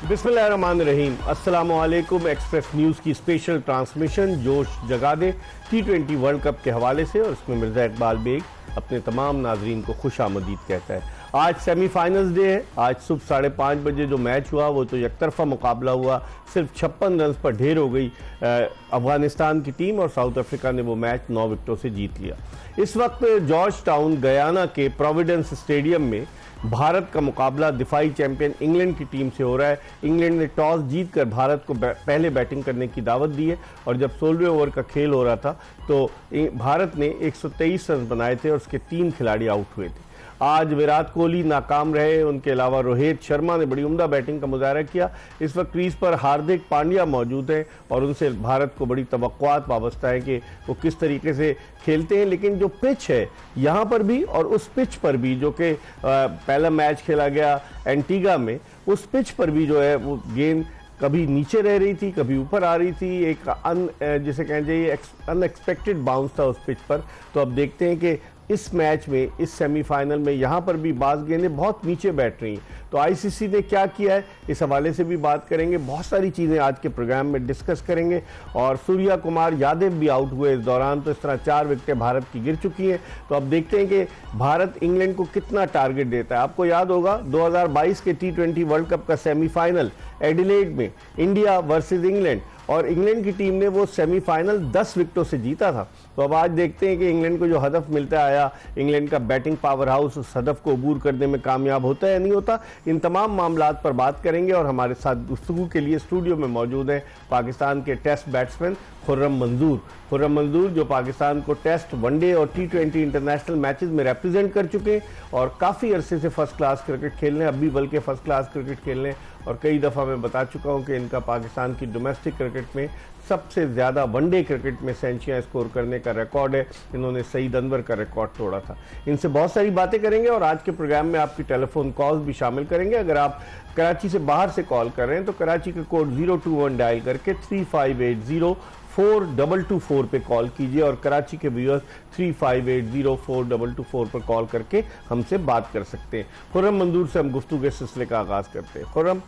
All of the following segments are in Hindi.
बिस्मिल्लाहिर्रहमानिर्रहीम। अस्सलाम वालेकुम। एक्सप्रेस न्यूज़ की स्पेशल ट्रांसमिशन जोश जगा दे T20 वर्ल्ड कप के हवाले से, और इसमें मिर्ज़ा इकबाल बेग अपने तमाम नाजरीन को खुश आमदीद कहता है। आज सेमीफाइनल्स डे है। आज सुबह 5:30 बजे जो मैच हुआ वो तो एकतरफा मुकाबला हुआ, सिर्फ 56 रन पर ढेर हो गई अफगानिस्तान की टीम, और साउथ अफ्रीका ने वो मैच 9 विकेटों से जीत लिया। इस वक्त जॉर्ज टाउन गयाना के प्रोविडेंस स्टेडियम में भारत का मुकाबला दिफाई चैंपियन इंग्लैंड की टीम से हो रहा है। इंग्लैंड ने टॉस जीतकर भारत को पहले बैटिंग करने की दावत दी है, और जब 16वें ओवर का खेल हो रहा था तो भारत ने 123 रन बनाए थे और उसके 3 खिलाड़ी आउट हुए थे। आज विराट कोहली नाकाम रहे, उनके अलावा रोहित शर्मा ने बड़ी उम्दा बैटिंग का मुजाहरा किया। इस वक्त क्रीज पर हार्दिक पांड्या मौजूद हैं और उनसे भारत को बड़ी तवक्कुआत वाबस्ता है कि वो किस तरीके से खेलते हैं। लेकिन जो पिच है यहाँ पर भी और उस पिच पर भी, जो कि पहला मैच खेला गया एंटीगा में, उस पिच पर भी जो है वो गेंद कभी नीचे रह रही थी, कभी ऊपर आ रही थी। एक जिसे कहना चाहिए अनएक्सपेक्टेड बाउंस था उस पिच पर। तो अब देखते हैं कि इस मैच में, इस सेमीफाइनल में यहाँ पर भी बाज़ गेंदें बहुत नीचे बैठ रही हैं, तो आईसीसी ने क्या किया है इस हवाले से भी बात करेंगे। बहुत सारी चीज़ें आज के प्रोग्राम में डिस्कस करेंगे। और सूर्या कुमार यादव भी आउट हुए इस दौरान, तो इस तरह 4 विकेटें भारत की गिर चुकी हैं। तो अब देखते हैं कि भारत इंग्लैंड को कितना टारगेट देता है। आपको याद होगा 2022 के T20 वर्ल्ड कप का सेमीफाइनल एडिलेड में इंडिया वर्सेस इंग्लैंड, और इंग्लैंड की टीम ने वो सेमीफाइनल 10 विकेटों से जीता था। तो अब आज देखते हैं कि इंग्लैंड को जो हदफ मिलता आया, इंग्लैंड का बैटिंग पावर हाउस उस हदफ को अबूर करने में कामयाब होता है या नहीं होता। इन तमाम मामलात पर बात करेंगे। और हमारे साथ गुफ्तगू के लिए स्टूडियो में मौजूद हैं पाकिस्तान के टेस्ट बैट्समैन खुर्रम मंजूर, जो पाकिस्तान को टेस्ट, वनडे और T20 इंटरनेशनल मैचेस में रिप्रेजेंट कर चुके हैं और काफ़ी अरसे से फर्स्ट क्लास क्रिकेट खेल रहे हैं, अब भी बल्कि फर्स्ट क्लास क्रिकेट खेल रहे हैं। और कई दफ़ा मैं बता चुका हूं कि इनका पाकिस्तान की डोमेस्टिक क्रिकेट में सबसे ज़्यादा वनडे क्रिकेट में सेंचुरियाँ स्कोर करने का रिकॉर्ड है। इन्होंने सईद अनवर का रिकॉर्ड तोड़ा था। इनसे बहुत सारी बातें करेंगे और आज के प्रोग्राम में आपकी टेलीफोन कॉल्स भी शामिल करेंगे। अगर आप कराची से बाहर से कॉल कर रहे हैं तो कराची का कोड 021 डायल करके 3580-4224 पे कॉल कीजिए, और कराची के व्यूअर्स 3580-4224 पर कॉल करके हमसे बात कर सकते हैं। खुर्रम मंजूर से हम गुफ्तगू के सिलसिले का आगाज़ करते हैं। खुर्रम,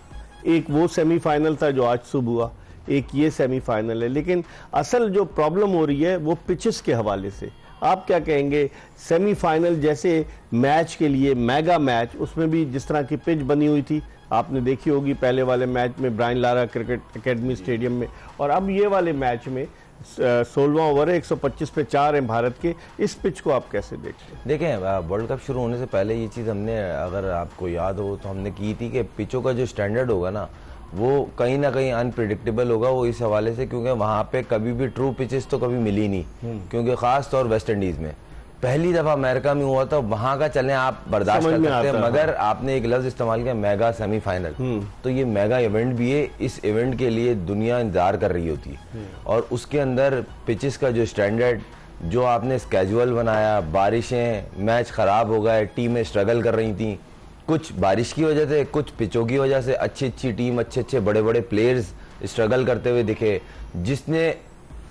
एक वो सेमीफाइनल था जो आज सुबह हुआ, एक ये सेमीफाइनल है, लेकिन असल जो प्रॉब्लम हो रही है वो पिचेस के हवाले से। आप क्या कहेंगे? सेमीफाइनल जैसे मैच के लिए मेगा मैच, उसमें भी जिस तरह की पिच बनी हुई थी आपने देखी होगी पहले वाले मैच में Brian Lara cricket academy stadium में, और अब ये वाले मैच में 16वां ओवर है, 125 पे 4 हैं भारत के। इस पिच को आप कैसे देखते हैं? देखें, वर्ल्ड कप शुरू होने से पहले ये चीज़ हमने, अगर आपको याद हो तो हमने की थी कि पिचों का जो स्टैंडर्ड होगा ना वो कहीं ना कहीं अनप्रिडिक्टेबल होगा। वो इस हवाले से क्योंकि वहाँ पे कभी भी ट्रू पिचेस तो कभी मिली नहीं, क्योंकि ख़ास तौर वेस्ट इंडीज़ में पहली दफ़ा अमेरिका में हुआ था। वहाँ का चलें आप बर्दाश्त कर सकते हैं, मगर आपने एक लफ्ज़ इस्तेमाल किया मेगा सेमीफाइनल, तो ये मेगा इवेंट भी है। इस इवेंट के लिए दुनिया इंतजार कर रही होती है, और उसके अंदर पिचेस का जो स्टैंडर्ड, जो आपने स्केजुअल बनाया, बारिशें, मैच ख़राब हो गए, टीमें स्ट्रगल कर रही थी, कुछ बारिश की वजह से, कुछ पिचों की वजह से। अच्छी अच्छी टीम, अच्छे अच्छे बड़े बड़े प्लेयर्स स्ट्रगल करते हुए दिखे। जिसने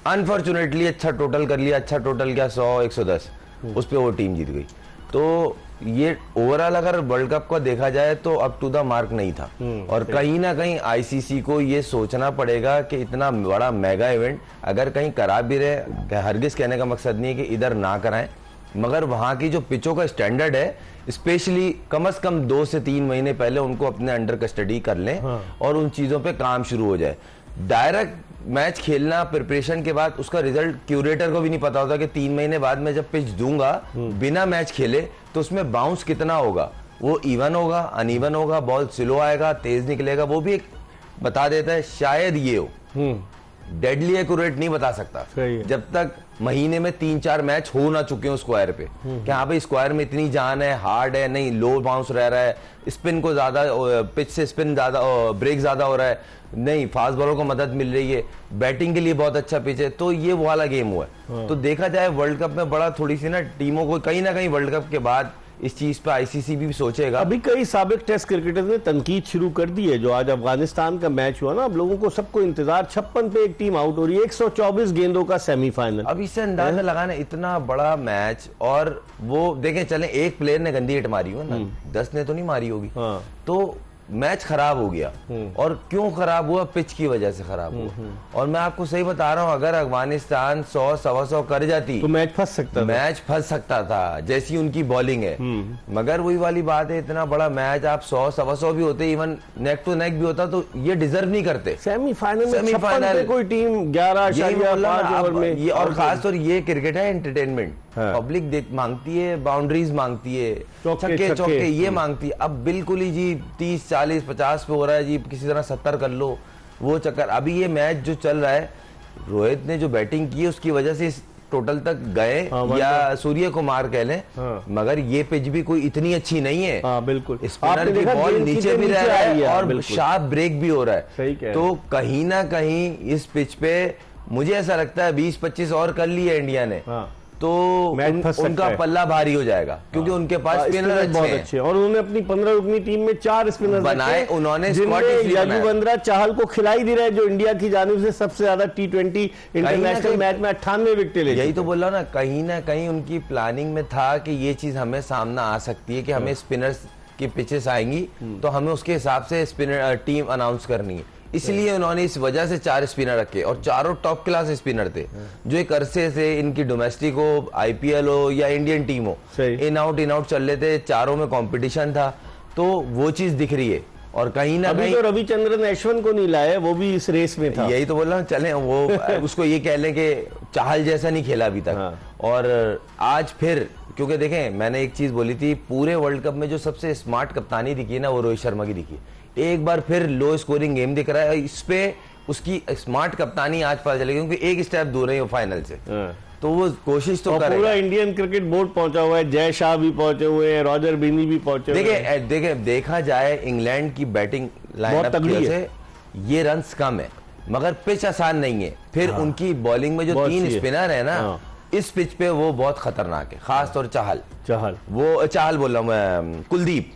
अनफॉर्चुनेटली अच्छा टोटल कर लिया, अच्छा टोटल क्या 100-110, उस पर वो टीम जीत गई। तो ये ओवरऑल अगर वर्ल्ड कप को देखा जाए तो अप टू द मार्क नहीं था, और कहीं ना कहीं आईसीसी को ये सोचना पड़ेगा कि इतना बड़ा मेगा इवेंट अगर कहीं करा भी रहे, हरगिज कहने का मकसद नहीं है कि इधर ना कराएं, मगर वहाँ की जो पिचों का स्टैंडर्ड है, स्पेशली कम से कम 2 से 3 महीने पहले उनको अपने अंडर कस्टडी कर लें, और उन चीज़ों पे काम शुरू हो जाए। डायरेक्ट मैच खेलना प्रिपरेशन के बाद उसका रिजल्ट क्यूरेटर को भी नहीं पता होता कि 3 महीने बाद मैं जब पिच दूंगा बिना मैच खेले तो उसमें बाउंस कितना होगा, वो इवन होगा, अनइवन होगा, बॉल स्लो आएगा, तेज निकलेगा, वो भी एक बता देता है। शायद ये हो डेडली एक्यूरेट नहीं बता सकता जब तक महीने में 3-4 मैच हो ना चुके हो स्क्वायर पे, कि हाँ भाई स्क्वायर में इतनी जान है, हार्ड है, नहीं लो बाउंस रह रहा है, स्पिन को ज्यादा, पिच से स्पिन ज्यादा, ब्रेक ज्यादा हो रहा है, नहीं फास्ट बॉलर को मदद मिल रही है, बैटिंग के लिए बहुत अच्छा पिच है। तो ये वो वाला गेम हुआ है। तो देखा जाए वर्ल्ड कप में बड़ा थोड़ी सी ना टीमों को कहीं ना कहीं वर्ल्ड कप के बाद इस चीज पे आईसीसी भी सोचेगा। अभी कई साबिक टेस्ट क्रिकेटर्स ने तनकीद शुरू कर दी है। जो आज अफगानिस्तान का मैच हुआ ना, अब लोगों को सबको इंतजार, 56 पे एक टीम आउट हो रही है, 124 गेंदों का सेमीफाइनल। अब इससे अंदाजा लगाना इतना बड़ा मैच, और वो देखें चले एक प्लेयर ने गंदी हिट मारी हो ना, 10 ने तो नहीं मारी होगी। तो मैच खराब हो गया। और क्यों खराब हुआ? पिच की वजह से खराब हुआ। और मैं आपको सही बता रहा हूं, अगर अफगानिस्तान 100-125 कर जाती तो मैच फंस सकता था। मैच फंस सकता था, जैसी उनकी बॉलिंग है। मगर वही वाली बात है, इतना बड़ा मैच आप 100-125 भी होते, इवन नेक टू नेक भी होता, तो ये डिजर्व नहीं करते। सेमीफाइनल में 56 पे कोई टीम 11.5 ओवर में। ये और खास तौर ये क्रिकेट है एंटरटेनमेंट। पब्लिक मांगती है, बाउंड्रीज मांगती है, छक्के चौके ये मांगती है। अब बिल्कुल ही जी 30, 40, 50 पे हो रहा है जी, किसी तरह 70 कर लो, वो चक्कर। अभी ये मैच जो चल रहा है, रोहित ने जो बैटिंग की है उसकी वजह से इस टोटल तक गए, या सूर्य कुमार कह लें। मगर ये पिच भी कोई इतनी अच्छी नहीं है। बिल्कुल, स्पिनर की बॉल नीचे भी रह रहा है और शार्प ब्रेक भी हो रहा है। तो कहीं ना कहीं इस पिच पे मुझे ऐसा लगता है 20-25 और कर लिए इंडिया ने तो उनका पल्ला भारी हो जाएगा, क्योंकि उनके पास स्पिनर बहुत अच्छे और उन्होंने अपनी 15 रुकनी टीम में 4 स्पिनर बनाए। उन्होंने यजुवेंद्र चाहल को खिलाई दे रहा है, जो इंडिया की जानिब से सबसे ज्यादा T20 इंटरनेशनल मैच में 98 विकेट ले। यही तो बोल रहा हूं ना कहीं उनकी प्लानिंग में था कि ये चीज हमें सामना आ सकती है कि हमें स्पिनर्स की पिचेस आएंगी, तो हमें उसके हिसाब से स्पिनर टीम अनाउंस करनी है। इसलिए उन्होंने इस वजह से 4 स्पिनर रखे, और चारों टॉप क्लास स्पिनर थे, जो एक अरसे से इनकी डोमेस्टिक हो, IPL हो या इंडियन टीम हो, इन आउट चल रहे थे, चारों में कंपटीशन था। तो वो चीज दिख रही है। और कहीं ना कहीं तो रविचंद्रन अश्विन को नहीं लाया, वो भी इस रेस में था। यही तो बोल रहा हूँ, चले वो उसको ये कह लें कि चाहल जैसा नहीं खेला अभी तक। और आज फिर, क्योंकि देखें मैंने एक चीज बोली थी, पूरे वर्ल्ड कप में जो सबसे स्मार्ट कप्तानी दिखी है ना, वो रोहित शर्मा की दिखी। एक बार फिर लो स्कोरिंग गेम दिख रहा है, इस पे उसकी स्मार्ट कप्तानी आज पता चलेगी, क्योंकि एक स्टेप दूर है वो फाइनल से। तो वो कोशिश तो करेगा। पूरा इंडियन क्रिकेट बोर्ड पहुंचा हुआ है, जय शाह भी पहुंचे हुए हैं, रॉजर बिनी भी पहुंचे हुए हैं। देखा जाए इंग्लैंड की बैटिंग लाइनअप से ये रन्स कम है, मगर पिच आसान नहीं है। फिर उनकी बॉलिंग में जो 3 स्पिनर है ना, इस पिच पे वो बहुत खतरनाक है, खास तौर चाहल बोल रहा हूं मैं, कुलदीप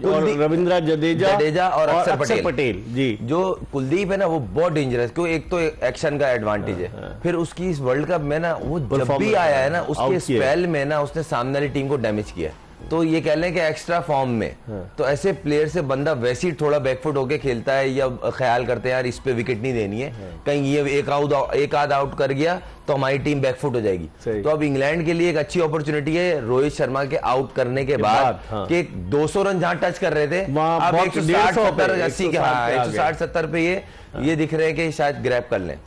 और रविंद्र जडेजा और अक्षर पटेल जी। जो कुलदीप है ना, वो बहुत डेंजरस, क्योंकि एक तो एक्शन का एडवांटेज है, फिर उसकी इस वर्ल्ड कप में ना, वो जब भी आया है ना, उसके स्पेल में ना उसने सामने वाली टीम को डैमेज किया। तो ये कह लें कि एक्स्ट्रा फॉर्म में, तो ऐसे प्लेयर से बंदा वैसे ही थोड़ा बैकफुट होके खेलता है, या ख्याल करते हैं यार इस पे विकेट नहीं देनी है, कहीं ये एक आध आउट कर गया तो हमारी टीम बैकफुट हो जाएगी। तो अब इंग्लैंड के लिए एक अच्छी अपॉर्चुनिटी है रोहित शर्मा के आउट करने के बाद कि 200 रन जहां टच कर रहे थे, अब 160-70 पे ये दिख रहे हैं कि शायद ग्रैब कर लें।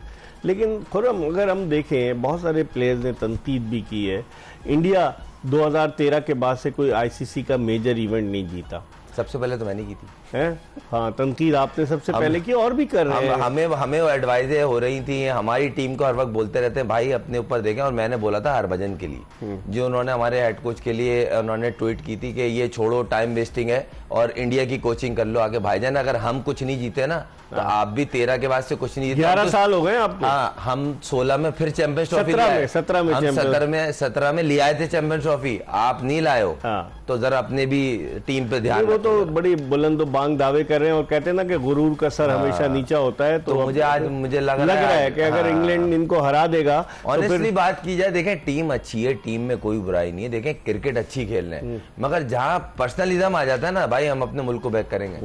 लेकिन खुरम, अगर हम देखें, बहुत सारे प्लेयर्स ने तनकीद भी की है। इंडिया 2013 के बाद से कोई ICC का मेजर इवेंट नहीं जीता। सबसे पहले तो मैंने की थी हैं? हाँ, तनकीद आपने सबसे पहले की, और भी कर रहे हैं। हमें एडवाइजें हो रही थी, हमारी टीम को हर वक्त बोलते रहते हैं भाई अपने ऊपर देखें। और मैंने बोला था हरभजन के लिए, जो उन्होंने हमारे हेड कोच के लिए उन्होंने ट्वीट की थी कि ये छोड़ो, टाइम वेस्टिंग है और इंडिया की कोचिंग कर लो आगे। भाईजान, अगर हम कुछ नहीं जीते ना, तो आप भी 13 के बाद से कुछ नहीं जीते। 11 साल हो गए आपको। हाँ, हम 16 में फिर चैंपियंस ट्रॉफी, 17 में ले आए थे चैंपियंस ट्रॉफी, आप नहीं लाए हो। तो जरा अपने भी टीम पे ध्यान। वो तो बड़ी बुलंद बांग दावे कर रहे हैं, और कहते हैं ना कि गुरूर का सर हमेशा नीचा होता है। तो मुझे लग रहा है कि अगर इंग्लैंड इनको हरा देगा, ऑनेस्टली बात की जाए, देखें टीम अच्छी है, टीम में कोई बुराई नहीं है, देखें क्रिकेट अच्छी खेल रहे हैं, मगर जहां पर्सनलिज्म आ जाता है ना, भाई हम अपने मुल्क को बैक करेंगे।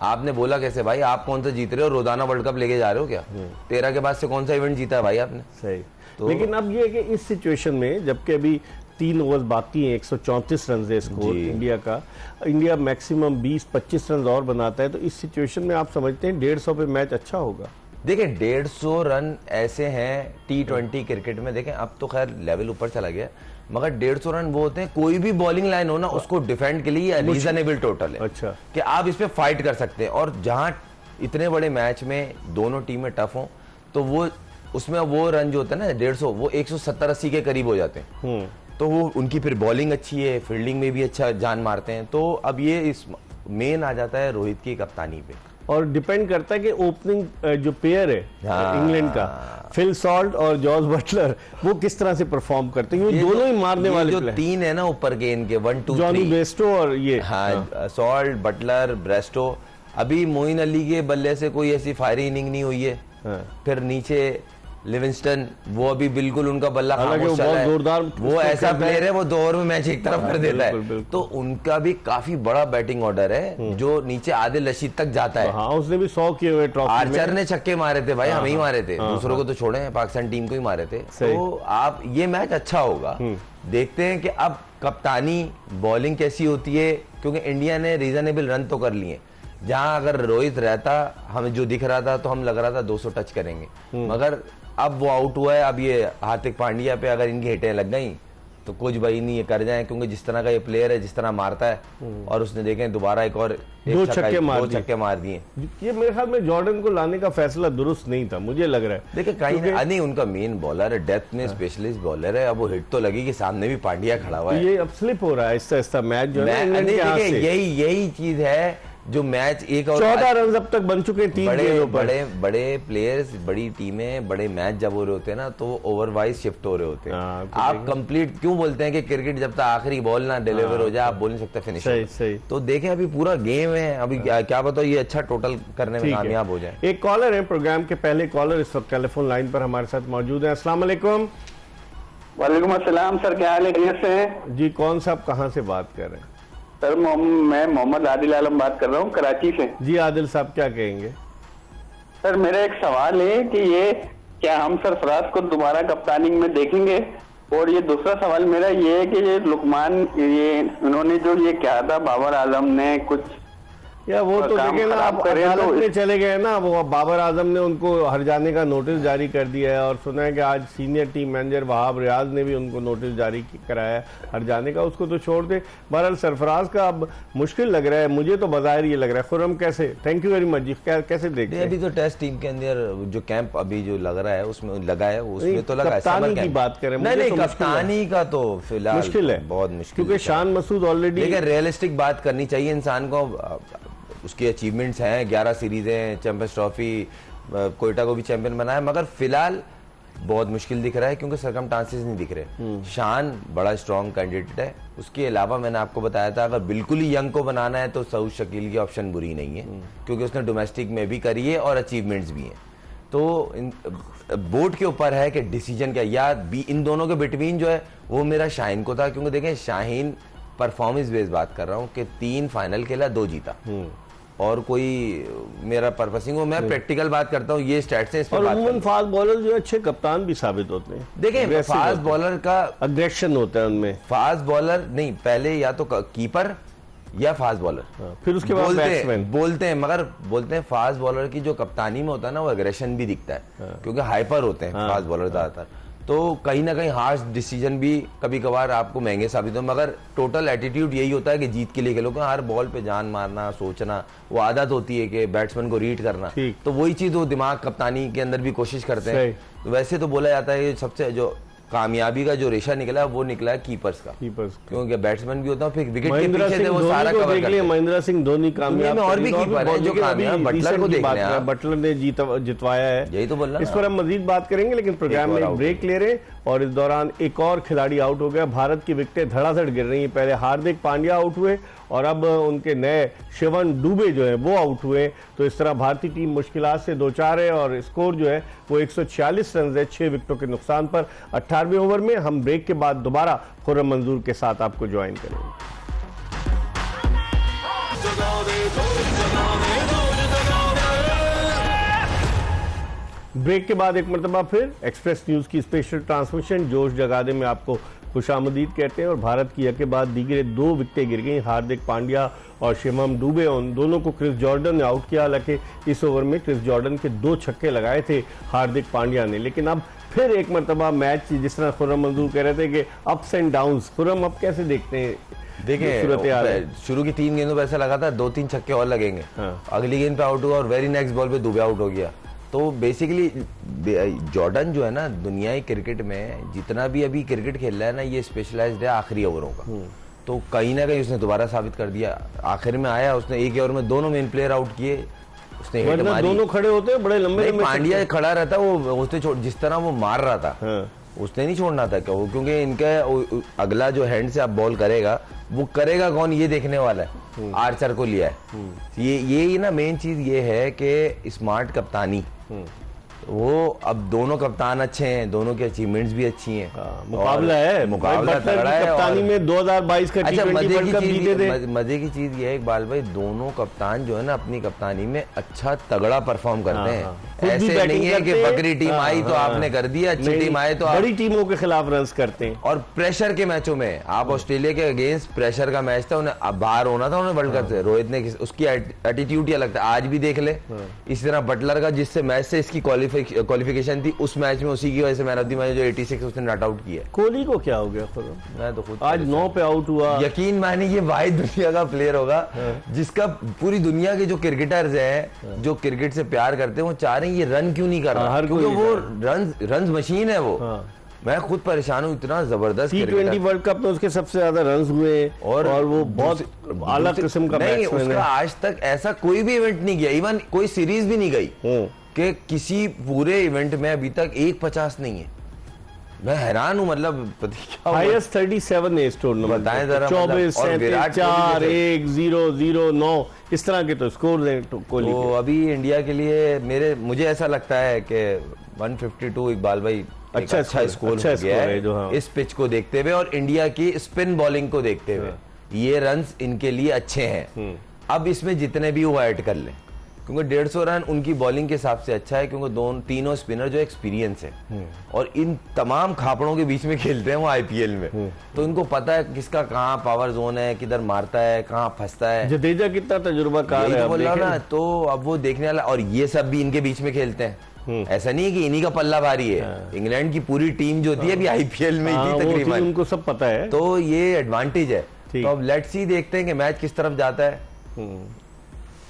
आपने बोला कैसे भाई, आप कौन सा जीत रहे हो, रोजाना वर्ल्ड कप लेके जा रहे हो क्या? 13 के बाद से कौन सा इवेंट जीता है भाई आपने? सही। लेकिन अब ये है कि इस सिचुएशन में, जबकि अभी 3 ओवर बाकी हैं, 134 रन है स्कोर इंडिया का, इंडिया मैक्सिमम 20-25 रन और बनाता है, तो इस सिचुएशन में आप समझते हैं 150 पे मैच अच्छा होगा? देखिए 150 रन ऐसे हैं T20 क्रिकेट में, देखें अब तो खैर लेवल ऊपर चला गया, मगर 150 रन वो होते हैं, कोई भी बॉलिंग लाइन हो ना, उसको डिफेंड के लिए रीजनेबल टोटल है। अच्छा, कि आप इस पे फाइट कर सकते हैं। और जहां इतने बड़े मैच में दोनों टीमें टफ हो, तो वो उसमें वो रन जो होता है ना 150, वो 170-80 के करीब हो जाते हैं। तो वो उनकी फिर बॉलिंग अच्छी है, फील्डिंग में भी अच्छा जान मारते हैं। तो अब ये इस मेन आ जाता है रोहित की कप्तानी पे, और डिपेंड करता है कि ओपनिंग जो पेयर है इंग्लैंड का, फिल सॉल्ट और जॉर्ज बटलर, वो किस तरह से परफॉर्म करते हैं। ये दोनों ही मारने वाले जो 3 है ना ऊपर के इनके 1, 2, 3, जॉनी बेस्टो और ये सॉल्ट, बटलर, ब्रेस्टो। अभी मोइन अली के बल्ले से कोई ऐसी फायरिंग इनिंग नहीं हुई है। फिर नीचे लिविंगस्टन वो अभी बिल्कुल उनका बल्ला हालांकि खामोश वो चल बहुत रहा है। जोरदार वो ऐसा खेलता है। प्लेयर है, वो 2 ओवर में मैच एक तरफ कर देता है। बिल्कुल। तो उनका भी काफी बड़ा बैटिंग ऑर्डर है जो नीचे आदिल रशीद तक जाता है। हाँ, उसने भी 100 किए हुए ट्रॉफी में। आर्चर ने छक्के मारे थे भाई, हमें ही मारे थे, दूसरों को तो छोड़े हैं, पाकिस्तान टीम को ही मारे थे। तो आप ये मैच अच्छा होगा, देखते हैं कि अब कप्तानी बॉलिंग कैसी होती है, क्योंकि इंडिया ने रीजनेबल रन तो कर लिए। जहां अगर रोहित रहता, हमें जो दिख रहा था तो हम लग रहा था 200 टच करेंगे, मगर अब वो आउट हुआ है। अब ये हार्दिक पांड्या पे अगर इनकी हिटें लग गई तो कुछ भाई नहीं ये कर जाए, क्योंकि जिस तरह का ये प्लेयर है, जिस तरह मारता है, और उसने देखें दोबारा एक 2 छक्के मार दिए। ये मेरे ख्याल में जॉर्डन को लाने का फैसला दुरुस्त नहीं था, मुझे लग रहा है। देखिए कहीं नहीं, उनका मेन बॉलर है, डेप्थ में स्पेशलिस्ट बॉलर है। अब वो हिट तो लगी कि सामने भी पांड्या खड़ा हुआ है। ये अब स्लिप हो रहा है आहिस्ता मैच जो है इंग्लैंड के हाथ से। यही चीज है जो मैच एक और 14 रन अब तक बन चुके हैं 3 गेंदों पर। बड़े प्लेयर्स, बड़ी टीमें, बड़े मैच जब हो रहे होते हैं ना, तो ओवर वाइज शिफ्ट हो रहे होते हैं। आप कंप्लीट क्यों बोलते हैं कि क्रिकेट जब तक आखिरी बॉल ना डिलीवर हो जाए आप बोल नहीं सकते फिनिश। सही। तो देखें अभी पूरा गेम है, अभी क्या बताओ ये अच्छा टोटल करने में कामयाब हो जाए। एक कॉलर है, प्रोग्राम के पहले कॉलर इस वक्त टेलीफोन लाइन पर हमारे साथ मौजूद है। अस्सलाम वालेकुम। वालेकुम अस्सलाम सर, क्या हाल है? खैरियत से हैं? जी, कौन साहब कहाँ से बात कर रहे हैं? सर मैं मोहम्मद आदिल आलम बात कर रहा हूँ कराची से। जी आदिल साहब, क्या कहेंगे? सर मेरा एक सवाल है कि ये क्या हम सरफराज को दोबारा कप्तानी में देखेंगे? और ये दूसरा सवाल मेरा ये है कि ये लुकमान, ये उन्होंने जो ये कहा था बाबर आजम ने कुछ या वो तो देखे ना, आप अदालत में चले गए ना, वो बाबर आजम ने उनको हर जाने का नोटिस जारी कर दिया है, और सुना है कि आज senior team manager Wahab Riaz ने भी उनको नोटिस जारी कराया है हर जाने का। उसको तो छोड़ दे। बहरहाल सरफराज का अब मुश्किल लग रहा है, मुझे तो बाहर ये लग रहा है। खुर्रम कैसे? थैंक यू वेरी मच जी, कैसे देखते हैं? अभी तो टेस्ट टीम के अंदर जो कैंप अभी जो लग रहा है उसमें लगा है, उसमें तो लगा है। कप्तानी की बात करें, नहीं, कप्तानी का तो फिलहाल मुश्किल है, बहुत मुश्किल, क्योंकि शान मसूद ऑलरेडी। लेकिन रियलिस्टिक बात करनी चाहिए इंसान को। उसकी अचीवमेंट्स हैं, 11 सीरीजें, चैंपियंस ट्रॉफी, कोयटा को भी चैंपियन बनाया, मगर फिलहाल बहुत मुश्किल दिख रहा है क्योंकि सर्कमस्टांसेस नहीं दिख रहे। शान बड़ा स्ट्रॉन्ग कैंडिडेट है। उसके अलावा मैंने आपको बताया था अगर बिल्कुल ही यंग को बनाना है तो सऊद शकील की ऑप्शन बुरी नहीं है, क्योंकि उसने डोमेस्टिक में भी करी है और अचीवमेंट्स भी हैं। तो बोर्ड के ऊपर है कि डिसीजन क्या, या इन दोनों के बिटवीन जो है वो मेरा शाहीन को था, क्योंकि देखें शाहीन परफॉर्मेंस बेस्ड बात कर रहा हूँ कि 3 फाइनल खेला, 2 जीता, और कोई मेरा पर्पसिंग हो, मैं प्रैक्टिकल बात करता हूँ, ये स्टैट्स हैं, इस पर बात करता हूं। फास्ट बॉलर जो अच्छे कप्तान भी साबित होते हैं। देखिए फास्ट बॉलर का अग्रेशन होता है उनमें। फास्ट बॉलर नहीं, पहले या तो कीपर या फास्ट बॉलर, फिर उसके बाद बैट्समैन बोलते हैं, मगर बोलते हैं फास्ट बॉलर की जो कप्तानी में होता है ना, वो एग्रेशन भी दिखता है, क्योंकि हाइपर होते हैं फास्ट बॉलर ज्यादातर। तो कहीं ना कहीं हार्श डिसीजन भी कभी कभार आपको महंगे साबित हो, मगर टोटल एटीट्यूड यही होता है कि जीत के लिए खेलो। हर बॉल पे जान मारना, सोचना, वो आदत होती है कि बैट्समैन को रीड करना, तो वही चीज वो दिमाग कप्तानी के अंदर भी कोशिश करते हैं। तो वैसे तो बोला जाता है कि सबसे जो कामयाबी का जो रेशा निकला वो निकला है कीपर्स का, क्योंकि बैट्समैन भी होता है, फिर विकेट के पीछे से वो सारा कवर करते हैं। महेंद्र सिंह धोनी कामयाब, और भी कीपर है जो कामयाब, बटलर को देखना है, बटलर ने जितवाया है, यही तो बोल रहा। इस पर हम मजीद बात करेंगे, लेकिन प्रोग्राम में एक ब्रेक ले रहे हैं, और इस दौरान एक और खिलाड़ी आउट हो गया। भारत की विकेटें धड़ाधड़ गिर रही हैं। पहले हार्दिक पांड्या आउट हुए और अब उनके नए शिवन दुबे जो है वो आउट हुए। तो इस तरह भारतीय टीम मुश्किलात से 2-4 है, और स्कोर जो है वो 146 रन है 6 विकेटों के नुकसान पर 18वें ओवर में। हम ब्रेक के बाद दोबारा खुर्रम मंजूर के साथ आपको ज्वाइन करेंगे। ब्रेक के बाद एक मरतबा फिर एक्सप्रेस न्यूज की स्पेशल ट्रांसमिशन जोश जगा दे में आपको खुशामदीद कहते हैं। और भारत की के बाद दीगरे 2 विकेटें गिर गई। हार्दिक पांड्या और शिवम दुबे, उन दोनों को क्रिस जॉर्डन ने आउट किया। हालांकि इस ओवर में क्रिस जॉर्डन के 2 छक्के लगाए थे हार्दिक पांड्या ने। लेकिन अब फिर एक मरतबा मैच, जिस तरह खुर्रम मंजूर कह रहे थे कि अप्स एंड डाउन्स, खुर्रम अब कैसे देखते हैं? देखिए शुरू की 3 गेंदों पर ऐसा लगा था 2-3 छक्के और लगेंगे, अगली गेंद पे आउट हुआ और वेरी नेक्स्ट बॉल पे दुबे आउट हो गया। तो बेसिकली जॉर्डन जो है ना, दुनियाई क्रिकेट में जितना भी अभी क्रिकेट खेल रहा है ना, ये स्पेशलाइज्ड है आखिरी ओवरों का। तो कहीं ना कहीं उसने दोबारा साबित कर दिया। आखिर में आया, उसने एक ओवर में दोनों मेन प्लेयर आउट किए, उसने हिट मारी। दोनों खड़े होते हैं बड़े लंबे। पांड्या खड़ा रहता, वो उसने जिस तरह वो मार रहा था उसने नहीं छोड़ना था, क्योंकि इनका अगला जो हैंड से आप बॉल करेगा वो करेगा कौन, ये देखने वाला है। आर्चर को लिया है। ये ना मेन चीज ये है कि स्मार्ट कप्तानी, वो अब दोनों कप्तान अच्छे हैं, दोनों की अचीवमेंट्स भी अच्छी हैं। मुकाबला है, मुकाबला भाई बटलर तगड़ा की है। कप्तानी और में 2022 का अच्छा, T20 वर्ल्ड कप जीते थे। मजे की चीज ये है इकबाल भाई, दोनों कप्तान जो है ना अपनी कप्तानी में अच्छा तगड़ा परफॉर्म करते हैं। खुद भी ऐसे बैटिंग नहीं है कि करते हैं। बकरी टीम आई तो आपने कर दिया, अच्छी टीम आए तो बड़ी टीमों के खिलाफ रन करते हैं। और प्रेशर के मैचों में आप ऑस्ट्रेलिया के अगेंस्ट प्रेशर का मैच था, उन्हें अब बाहर होना था उन्हें वर्ल्ड कप से। रोहित ने उसकी एटीट्यूड ही अलग था, आज भी देख ले। इसी तरह बटलर का जिससे मैच से इसकी क्वालिफिकेशन थी, उस मैच में उसी की वजह से मैन ऑफ द मैच जो 86 उसने नॉट आउट किया। कोहली को क्या हो गया खुद? मैं तो खुद आज 9 पे आउट हुआ। यकीन मानिए ये वाहिद दुनिया का प्लेयर होगा जिसका पूरी दुनिया के जो क्रिकेटर्स हैं, जो क्रिकेट से प्यार करते हैं, वो चाह रहे हैं ये रन क्यों नहीं कर रहा, हर क्योंकि कोई वो रन मशीन है वो। मैं खुद परेशान हूँ, इतना जबरदस्त T20 वर्ल्ड कप में उसके सबसे ज्यादा रन हुए और वो बहुत आला किस्म का बैट्समैन है। उसका आज तक ऐसा कोई भी इवेंट नहीं गया, इवन कोई सीरीज भी नहीं गई कि किसी पूरे इवेंट में अभी तक 150 नहीं है। मैं हैरान हूँ, मतलब पता क्या हाईएस्ट 37 है इस टूर्नामेंट। बताएं जरा, 24, और 37, विराट 4, 1, 0, 0, 9 इस तरह के तो स्कोर हैं कोहली तो के। अभी इंडिया के लिए मुझे ऐसा लगता है कि 152 इकबाल भाई अच्छा स्कोर हो गया है जो इस पिच को देखते हुए और इंडिया की स्पिन बॉलिंग को देखते हुए। ये रन्स इनके लिए अच्छे हैं। अब इसमें जितने भी वो ऐड कर लें, क्योंकि 150 रन उनकी बॉलिंग के हिसाब से अच्छा है, क्योंकि तीनों स्पिनर जो एक्सपीरियंस है और इन तमाम खापड़ों के बीच में खेलते हैं वो आईपीएल में, तो इनको पता है किसका कहाँ पावर जोन है, किधर मारता है, कहाँ फंसता है। जडेजा कितना तजुर्बाकार है बोल रहा ना, तो अब वो देखने वाला। और ये सब भी इनके बीच में खेलते हैं, ऐसा नहीं है कि इन्हीं का पल्ला भारी है। इंग्लैंड की पूरी टीम जो थी अभी आईपीएल में ही थी तकरीबन, उनको सब पता है, तो ये एडवांटेज है। तो अब लेट्स सी, देखते हैं कि मैच किस तरफ जाता है।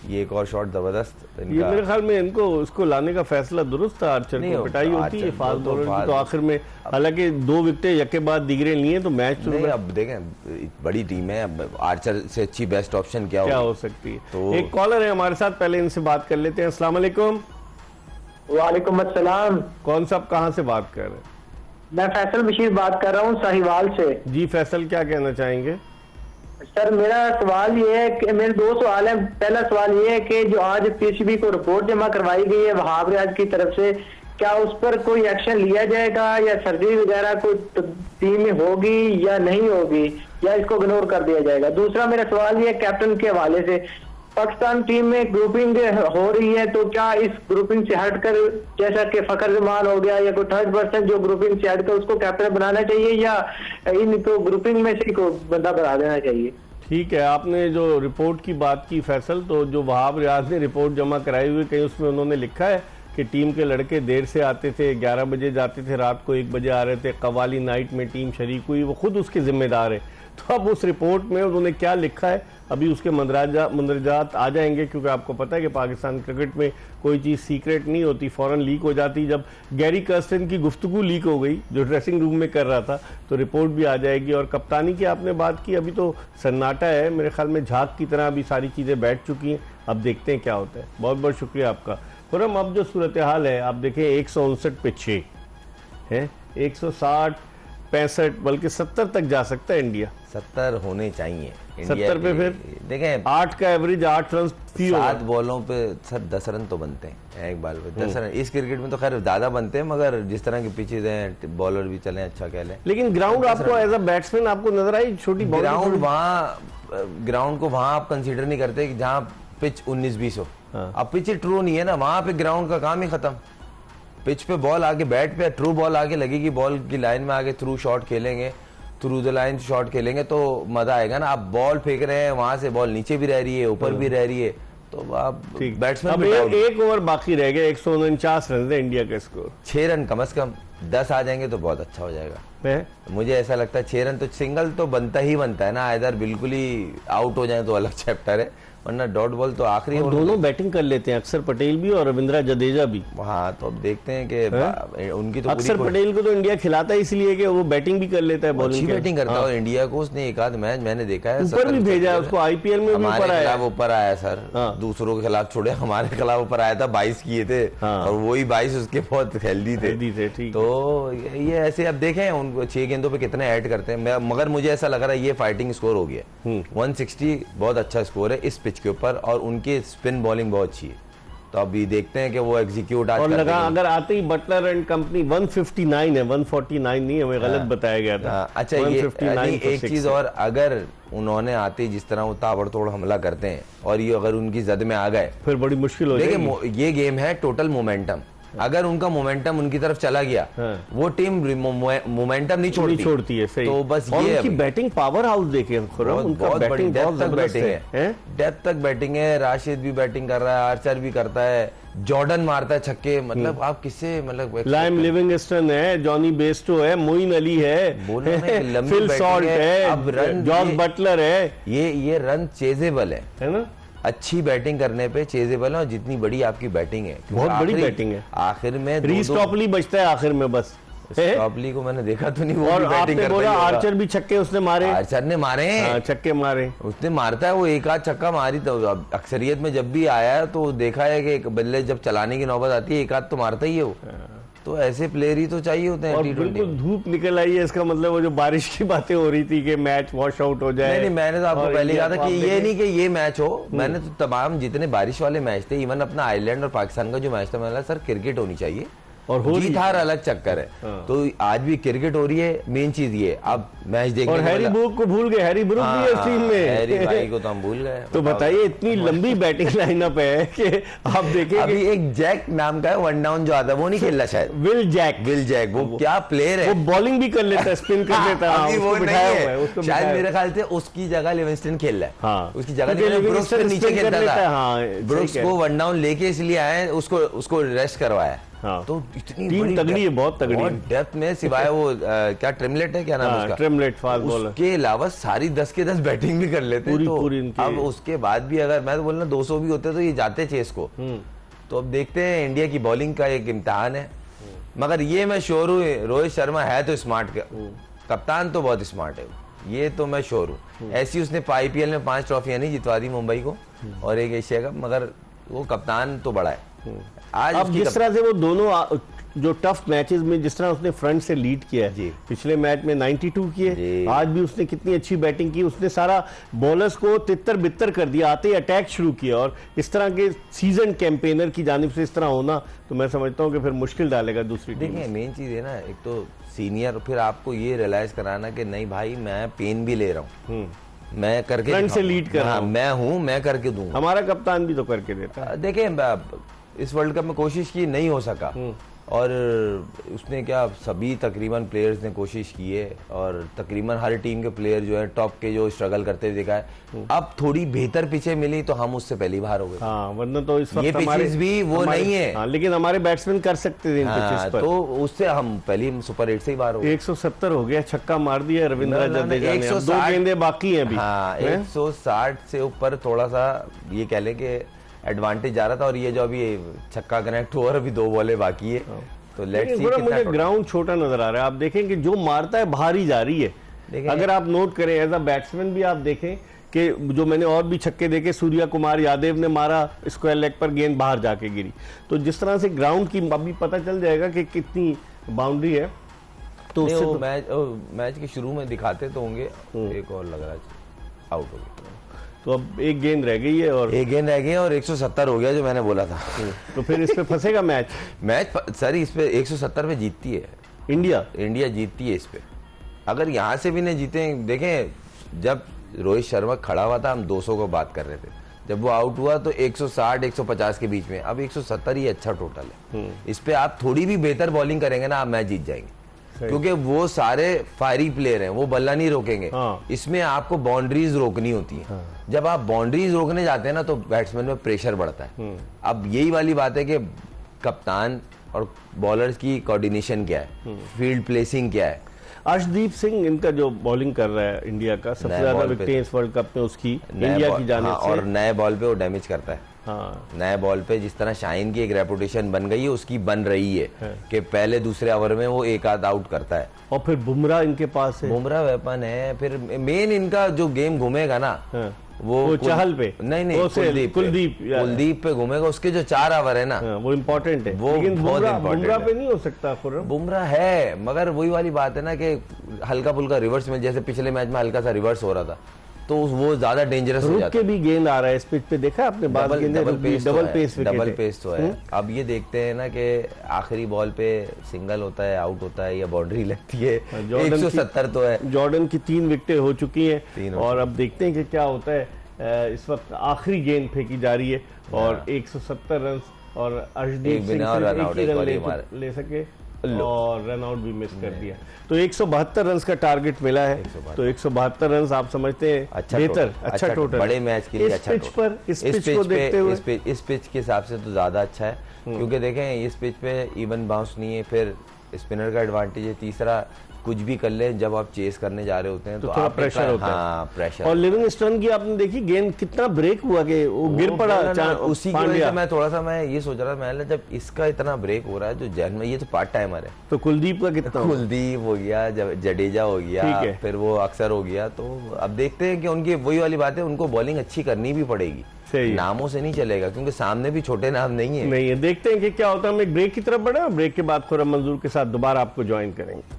ये एक और शॉट जबरदस्त ये मेरे ख्याल में इनको उसको लाने का फैसला दुरुस्त था। आर्चर को पिटाई होती है फास्ट बॉलर की, तो आखिर में हालांकि 2 विकेटें यके बाद दिगरे लिए तो मैच नहीं। अब देखें बड़ी टीम है, अब आर्चर से अच्छी बेस्ट ऑप्शन क्या हो सकती है। तो एक कॉलर है हमारे साथ, पहले इनसे बात कर लेते हैं। अस्सलाम वालेकुम। वालेकुम अस्सलाम। कौन साहब कहाँ से बात कर रहे हैं? मैं फैसल बशीर बात कर रहा हूँ साहिवाल से। जी फैसल, क्या कहना चाहेंगे? सर मेरा सवाल ये है कि मेरे 2 सवाल हैं। पहला सवाल ये है कि जो आज पीसीबी को रिपोर्ट जमा करवाई गई है वहाब रियाज की तरफ से, क्या उस पर कोई एक्शन लिया जाएगा या सर्जरी वगैरह कोई टीम में होगी या नहीं होगी, या इसको इग्नोर कर दिया जाएगा? दूसरा मेरा सवाल ये कैप्टन के हवाले से, पाकिस्तान टीम में ग्रुपिंग हो रही है, तो क्या इस ग्रुपिंग से हटकर, जैसा कि फखर जमान हो गया या कोई थर्ड पर्सन जो ग्रुपिंग से हटकर उसको कैप्टन बनाना चाहिए, या इनको ग्रुपिंग में से को बंदा बना देना चाहिए? ठीक है, आपने जो रिपोर्ट की बात की फैसल, तो जो वहाब रियाज ने रिपोर्ट जमा कराई हुई, कहीं उसमें उन्होंने लिखा है कि टीम के लड़के देर से आते थे, 11 बजे जाते थे, रात को 1 बजे आ रहे थे, कवाली नाइट में टीम शरीक हुई, वो खुद उसके जिम्मेदार है। तो अब उस रिपोर्ट में उन्होंने क्या लिखा है, अभी उसके मंदरजात आ जाएंगे, क्योंकि आपको पता है कि पाकिस्तान क्रिकेट में कोई चीज़ सीक्रेट नहीं होती, फ़ौरन लीक हो जाती। जब गैरी कर्स्टन की गुफ्तगू लीक हो गई जो ड्रेसिंग रूम में कर रहा था, तो रिपोर्ट भी आ जाएगी। और कप्तानी की आपने बात की, अभी तो सन्नाटा है, मेरे ख्याल में झाग की तरह अभी सारी चीज़ें बैठ चुकी हैं। अब देखते हैं क्या होता है। बहुत बहुत शुक्रिया आपका। खुरम, अब जो सूरत हाल है आप देखें, 159 पे 6 है, 160, 65 बल्कि 70 तक जा सकता है इंडिया। 70 होने चाहिए 70 पे फिर देखें 8 का एवरेज, 8 रन 7 बॉलों पे सर 10 रन तो बनते हैं एक बाल पे। 10 रन इस क्रिकेट में तो खैर ज्यादा बनते हैं, मगर जिस तरह के पिचेज हैं, बॉलर भी चले अच्छा कह लें। लेकिन ग्राउंड आपको एज अ बैट्समैन आपको नजर आई छोटी ग्राउंड को वहां आप कंसीडर नहीं करते कि जहां पिच 19-20 हो। अब पिच ट्रू नहीं है ना, वहां पे ग्राउंड का काम ही खत्म। पिच पे बॉल आगे, बैट पे ट्रू बॉल आगे लगेगी, बॉल की लाइन में आगे थ्रू शॉट खेलेंगे, थ्रू द लाइन शॉट खेलेंगे तो मजा आएगा ना। आप बॉल फेंक रहे हैं, वहां से बॉल नीचे भी रह रही है, ऊपर भी रह रही है, तो आप बैट्समैन। एक ओवर बाकी रह गया, 149 रन है इंडिया का स्कोर। 6 रन कम से कम 10 आ जाएंगे तो बहुत अच्छा हो जाएगा। मुझे ऐसा लगता है 6 रन तो सिंगल तो बनता ही बनता है ना, इधर बिल्कुल ही आउट हो जाए तो अलग चैप्टर है, वरना डॉट बॉल तो आखिरी। दोनों बैटिंग कर लेते हैं, अक्षर पटेल भी और रविंद्र जडेजा भी। हाँ, तो अब देखते हैं कि उनकी तो अक्षर पटेल को तो इंडिया खिलाता है इसलिए कि वो बैटिंग भी कर लेता है, अच्छी बैटिंग करता है। और इंडिया को उसने एक आध मैच मैंने देखा है ऊपर भी भेजा है उसको, आईपीएल में भी ऊपर आया सर। दूसरों के खिलाफ छोड़े, हमारे खिलाफ ऊपर आया था, 22 किए थे और वही 22 उसके बहुत हेल्दी थे। तो ये ऐसे अब देखें उनको 6 गेंदों पे कितने ऐड करते हैं, मगर मुझे ऐसा लग रहा है ये फाइटिंग स्कोर हो गया। 160 बहुत अच्छा स्कोर है इस पिच के ऊपर, और उनकी स्पिन बॉलिंग बहुत अच्छी है। तो अभी देखते हैं कि वो एग्जीक्यूट आज और करते लगा हैं। अगर आते ही बटलर एंड कंपनी 159 है, 149 नहीं, हमें गलत बताया गया था। अच्छा, ये 159 नहीं, for एक 6 चीज है। और, अगर उन्होंने आते ही जिस तरह वो ताबड़तोड़ हमला करते हैं और ये अगर उनकी जद में आ गए, फिर बड़ी मुश्किल हो जाएगी। देखिए ये गेम है टोटल मोमेंटम, अगर उनका मोमेंटम उनकी तरफ चला गया, हाँ। वो टीम मोमेंटम नहीं छोड़ती है, सही। तो बस और ये उनकी अभी। बैटिंग पावर हाउस देखे खुर्रम, बहुत उनका बहुत बड़ी बैटिंग बहुत डेप्थ तक जबरदस्त बैटिंग है। है, डेप्थ तक बैटिंग है। राशिद भी बैटिंग कर रहा है, आर्चर भी करता है, जॉर्डन मारता है छक्के, मतलब आप किससे मतलब लाइम लिविंगस्टन है, जॉनी बेस्टो है, मोइन अली है, बोलो ना कि लंबी फिल बैटिंग सॉल्ट है, अब है, रन जॉस ये- बटलर है ये रन चेजेबल है ना? अच्छी बैटिंग करने पे चेजेबल है, और जितनी बड़ी आपकी बैटिंग है, क्योंकि बहुत बड़ी आखिरी- बैटिंग है। आखिर में रीस टॉपली बचता है आखिर में बस। टॉपली को मैंने देखा तो नहीं, वो और भी बैटिंग आपने करता बोला ही होगा। आर्चर भी छक्के उसने मारे, आर्चर ने मारे हैं, हाँ, छक्के मारे। उसने मारता है, वो एक आध छक्का मारी, तो अब अक्सरियत में जब भी आया है तो देखा है कि एक बल्ले जब चलाने की नौबत आती है एक आध तो मारता ही है वो। तो ऐसे प्लेयर ही तो चाहिए होते हैं और T20 बिल्कुल में। धूप निकल आई है, इसका मतलब वो जो बारिश की बातें हो रही थी कि मैच वॉश आउट हो जाए। नहीं, मैंने तो आपको और पहले इंडिया कहा था को कि आप ये देखें- नहीं कि ये मैच हो, मैंने तो तमाम जितने बारिश वाले मैच थे, इवन अपना आयरलैंड और पाकिस्तान का जो मैच था, मैंने कहा सर क्रिकेट होनी चाहिए, और हो रही जीत है। हार अलग चक्कर है। हाँ। तो आज भी क्रिकेट हो रही है, मेन चीज ये, अब मैच देखने और को हैरी मिला। ब्रूक को भूल गए, हैरी ब्रूक भी है इस टीम हैरी भाई में। को तो हम भूल गए। तो बताइए इतनी लंबी बैटिंग लाइनअप है कि आप देखेंगे अभी एक जैक नाम का है वन डाउन जो आता है, वो नहीं खेल रहा शायद, विल जैक, विल जैक, वो क्या प्लेयर है, वो बॉलिंग भी कर लेता है, स्पिन कर लेता है, अभी उसको वो नहीं बिठाया हुआ है, है, उसको शायद बिठाया मेरे ख्याल से उसकी जगह लिविंगस्टन खेल रहा है। हाँ। उसकी जगह क्योंकि नहीं, ब्रुक्स लिविंगस्टन पे नीचे spin कर खेलता लेता है, था, हाँ, सही ब्रुक्स कह को रहे हैं। वन डाउन लेके इसलिए आए, उसको रेस्ट करवाया। हाँ। तो इतनी टीम बड़ी तगड़ी है, depth- बहुत तगड़ी है। डेप्थ में सिवाय वो क्या ट्रिमलेट है, क्या नाम है हाँ, उसका, ट्रिमलेट फास्ट बॉलर। उसके अलावा सारी 10 के 10 बैटिंग भी कर लेते पूरी- तो पूरी इनकी- अब उसके बाद भी अगर मैं तो बोलना 200 भी होते तो ये जाते चेस को। तो अब देखते हैं, इंडिया की बॉलिंग का एक इम्तिहान है, मगर ये मैं श्योर हूँ रोहित शर्मा है तो स्मार्ट, कप्तान तो बहुत स्मार्ट है, ये तो मैं श्योर हूँ। ऐसी उसने IPL में 5 ट्रॉफियां नहीं जितवा दी मुंबई को और एक एशिया कप, मगर वो कप्तान तो बड़ा है। आज अब उसकी जिस तरह से वो दोनों जो टफ मैचेस में जिस तरह उसने फ्रंट से लीड किया है, जी। पिछले मैच में 92 किए, जी। आज भी उसने कितनी अच्छी बैटिंग की, उसने सारा बॉलर्स को तितर बितर कर दिया, आते ही अटैक शुरू किया, और इस तरह के सीजन कैंपेनर की जानिब से इस तरह होना, तो मैं समझता हूं कि फिर मुश्किल डालेगा दूसरी टीम। देखिए मेन चीज है ना, एक तो सीनियर, फिर आपको ये रियलाइज कराना कि नहीं भाई मैं पेन भी ले रहा हूँ, मैं करके फ्रंट से दिखाऊंगा। लीड कर रहा हाँ, हूं। मैं हूँ, मैं करके दूंगा। हमारा कप्तान भी तो करके देता है। देखिए इस वर्ल्ड कप में कोशिश की, नहीं हो सका, और उसने क्या, सभी तकरीबन प्लेयर्स ने कोशिश की है, और तकरीबन हर टीम के प्लेयर जो है टॉप के जो स्ट्रगल करते हुए दिखा है। अब थोड़ी बेहतर पिचें मिली तो हम उससे पहले ही बाहर हो गए। हाँ, वरना तो इस वक्त ये हमारे pitches भी वो नहीं है। हाँ, लेकिन हमारे बैट्समैन कर सकते थे इन हाँ, पिचेस पर। तो उससे हम पहले ही सुपर 8 से ही बाहर हो गए। 170 हो गया, छक्का मार दिया रविंद्र ना, जडेजा ने, अब 2 160 गेंदे बाकी हैं अभी। हाँ, हैं? 160 से ऊपर थोड़ा सा ये कह लें कि एडवांटेज जा रहा था, और ये जो अभी छक्का कनेक्ट हुआ और अभी 2 बॉलें बाकी है, तो लेट्स सी थोड़ा कितना मुझे टोटल। ग्राउंड छोटा नजर आ रहा है। आप देखें कि जो मारता है बाहर ही जा रही है। देखें- अगर आप नोट करें एज अ बैट्समैन भी, आप देखें कि जो मैंने और भी छक्के देखे, सूर्या कुमार यादव ने मारा स्क्वायर लेग पर, गेंद बाहर जाके गिरी। तो जिस तरह से ग्राउंड की अभी पता चल जाएगा कि कितनी बाउंड्री है, तो नहीं, उससे वो तो, मैच के शुरू में दिखाते तो होंगे, एक और लग रहा है आउट हो गया, तो अब एक गेंद रह गई है, और एक गेंद रह गई और 170 हो गया जो मैंने बोला था। तो फिर इस पे फंसेगा मैच। मैच सर इस पे 170 पे जीतती है इंडिया जीतती है इस पे। अगर यहाँ से भी नहीं जीते, देखें जब रोहित शर्मा खड़ा हुआ था हम 200 को बात कर रहे थे, जब वो आउट हुआ तो 160 150 के बीच में, अब 170 ही अच्छा टोटल है। इस पे आप थोड़ी भी बेहतर बॉलिंग करेंगे ना, आप मैच जीत जाएंगे, क्योंकि वो सारे फायरी प्लेयर हैं, वो बल्ला नहीं रोकेंगे। हाँ। इसमें आपको बाउंड्रीज रोकनी होती है। जब आप बाउंड्रीज रोकने जाते हैं ना तो बैट्समैन में प्रेशर बढ़ता है। अब यही वाली बात है कि कप्तान और बॉलर्स की कोऑर्डिनेशन क्या है, फील्ड प्लेसिंग क्या है। अर्शदीप सिंह इनका जो बॉलिंग कर रहा है इंडिया का, सबसे नए ज्यादा बॉल पे- विकेटें इस वर्ल्ड कप में उसकी नए इंडिया बॉल- की जानिब हाँ, से। और नए बॉल पे वो डैमेज करता है। हाँ, नए बॉल पे जिस तरह शाहीन की एक रेपुटेशन बन गई है, उसकी बन रही है कि पहले दूसरे ओवर में वो एक आध आउट करता है। और फिर बुमराह इनके पास है। बुमराह वेपन है। फिर मेन इनका जो गेम घूमेगा ना, हाँ। वो चहल पे, नहीं वो से कुलदीप पे घूमेगा। उसके जो 4 ओवर है ना, हाँ, वो इम्पोर्टेंट है। वो लेकिन बहुत बुमराह important बुमराह है। पे नहीं हो सकता खुर्रम। बुमराह है, मगर वही वाली बात है ना कि हल्का फुल्का रिवर्स में, जैसे पिछले मैच में हल्का सा रिवर्स हो रहा था, तो वो ज्यादा डेंजरस हो रुक जाता के है। भी गेंद आ रहा है इस पिच पे, देखा आपने? बात गेंदें रुक भी, डबल पेस विकेट डबल है। पेस तो है। अब ये देखते हैं ना कि आखिरी बॉल पे सिंगल होता है, आउट होता है या बाउंड्री लगती है। जॉर्डन 170 तो है। जॉर्डन की 3 विकेटें हो चुकी हैं 3 हो और अब देखते हैं कि क्या होता है। इस वक्त आखिरी गेंद फेंकी जा रही है और 170 रन और अर्शदीप एक सिंह बिना और सिर्फ रन एक आउट, ही एक रन और ही मार। ले सके और रन आउट भी मिस कर दिया। तो 172 रन का टारगेट मिला है। 172 तो 172 रन आप समझते हैं अच्छा बेहतर, टोटल, अच्छा टोटल बड़े मैच के लिए इस अच्छा पिच टोटल। पर, इस पिच को देखते हुए इस पिच के हिसाब से तो ज्यादा अच्छा है, क्योंकि देखें इस पिच पे इवन बाउंस नहीं है, फिर स्पिनर का एडवांटेज है, तीसरा कुछ भी कर ले जब आप चेस करने जा रहे होते हैं तो तो थोड़ा आप प्रेशर होता है। हाँ, प्रेशर। और लिविंगस्टन की आपने देखी गेंद कितना ब्रेक हुआ कि वो गिर पड़ा। उसी की वजह से मैं थोड़ा सा मैं ये सोच रहा था, मैं जब इसका इतना ब्रेक हो रहा है जो जैन में, ये तो पार्ट टाइमर है। तो कुलदीप का कितना हुआ? कुलदीप हो गया, जडेजा हो गया, ठीक है। फिर वो अक्सर हो गया। तो अब देखते हैं कि उनकी वही वाली बात है, उनको बॉलिंग अच्छी करनी भी पड़ेगी, सही है। नामों से नहीं चलेगा, क्योंकि सामने भी छोटे नाम नहीं है। नहीं है। देखते हैं कि क्या होता है। हम एक ब्रेक की तरफ बढ़े और ब्रेक के बाद खुर्रम मंजूर के साथ दोबारा आपको ज्वाइन करेंगे।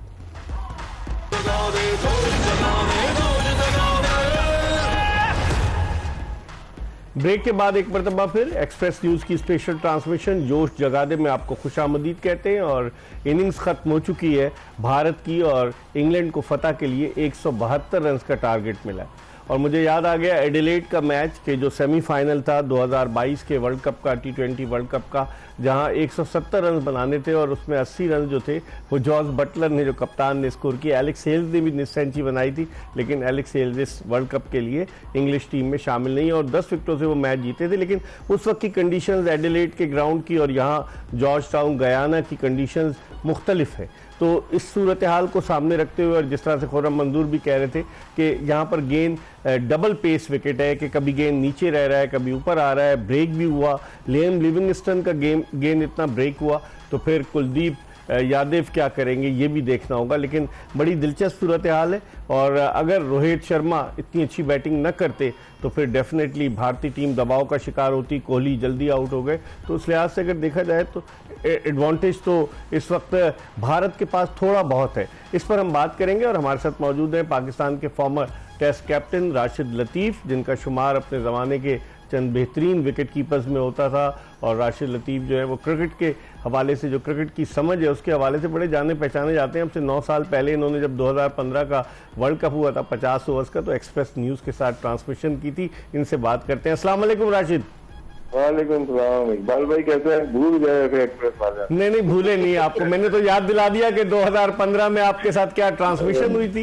ब्रेक के बाद एक मरतबा फिर एक्सप्रेस न्यूज की स्पेशल ट्रांसमिशन जोश जगा दे में आपको खुशामदीद कहते हैं। और इनिंग्स खत्म हो चुकी है भारत की और इंग्लैंड को फतह के लिए 172 रन का टारगेट मिला है। और मुझे याद आ गया एडिलेड का मैच के जो सेमीफाइनल था 2022 के वर्ल्ड कप का, T20 वर्ल्ड कप का, जहां 170 रन बनाने थे और उसमें 80 रन जो थे वो जॉर्ज बटलर ने, जो कप्तान ने, स्कोर किया। एलेक्स हेल्स ने भी निस सेंचुरी बनाई थी, लेकिन एलेक्स हेल्स इस वर्ल्ड कप के लिए इंग्लिश टीम में शामिल नहीं है और 10 विकेटों से वो मैच जीते थे। लेकिन उस वक्त की कंडीशंस एडिलेड के ग्राउंड की और यहाँ जॉर्ज टाउन गयाना की कंडीशंस मुख्तलिफ है। तो इस सूरत हाल को सामने रखते हुए और जिस तरह से खुर्रम मंजूर भी कह रहे थे कि यहाँ पर गेंद डबल पेस विकेट है कि कभी गेंद नीचे रह रहा है, कभी ऊपर आ रहा है, ब्रेक भी हुआ। लियाम लिविंगस्टन का गेंद इतना ब्रेक हुआ तो फिर कुलदीप यादव क्या करेंगे ये भी देखना होगा। लेकिन बड़ी दिलचस्प सूरत हाल है और अगर रोहित शर्मा इतनी अच्छी बैटिंग न करते तो फिर डेफिनेटली भारतीय टीम दबाव का शिकार होती। कोहली जल्दी आउट हो गए, तो उस लिहाज से अगर देखा जाए तो एडवांटेज तो इस वक्त भारत के पास थोड़ा बहुत है। इस पर हम बात करेंगे और हमारे साथ मौजूद हैं पाकिस्तान के फॉर्मर टेस्ट कैप्टन राशिद लतीफ़, जिनका शुमार अपने ज़माने के चंद बेहतरीन विकेट कीपर्स में होता था। और राशिद लतीफ़ जो है वो क्रिकेट के हवाले से, जो क्रिकेट की समझ है उसके हवाले से बड़े जाने पहचाने जाते हैं। हमसे 9 साल पहले इन्होंने जब 2015 का वर्ल्ड कप हुआ था 50 ओवर्स का, तो एक्सप्रेस न्यूज़ के साथ ट्रांसमिशन की थी। इनसे बात करते हैं। अस्सलाम वालेकुम राशिद। वालेकुम सलाम। इकबाल भाई कैसे हैं? भूल गए फिर एक्सप्रेस वाले? नहीं भूले नहीं आपको, मैंने तो याद दिला दिया कि 2015 में आपके साथ क्या ट्रांसमिशन हुई थी,